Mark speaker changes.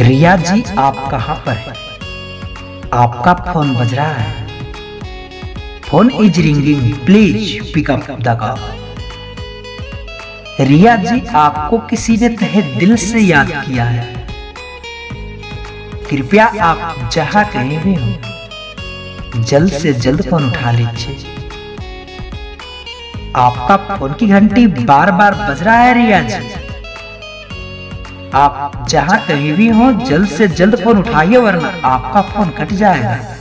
Speaker 1: रिया जी, आप कहां पर हैं? आपका फोन बज रहा है। Phone is ringing, please pick up the call. Riya ji, आपको किसी ने तहे दिल से याद किया है। कृपया आप जहां कहीं भी हो, जल्द से जल्द फोन उठा लीजिए। आपका फोन की घंटी बार बार बज रहा है रिया जी। आप जहां कहीं भी हो, जल्द से जल्द फोन उठाइए, वरना आपका फोन कट जाएगा।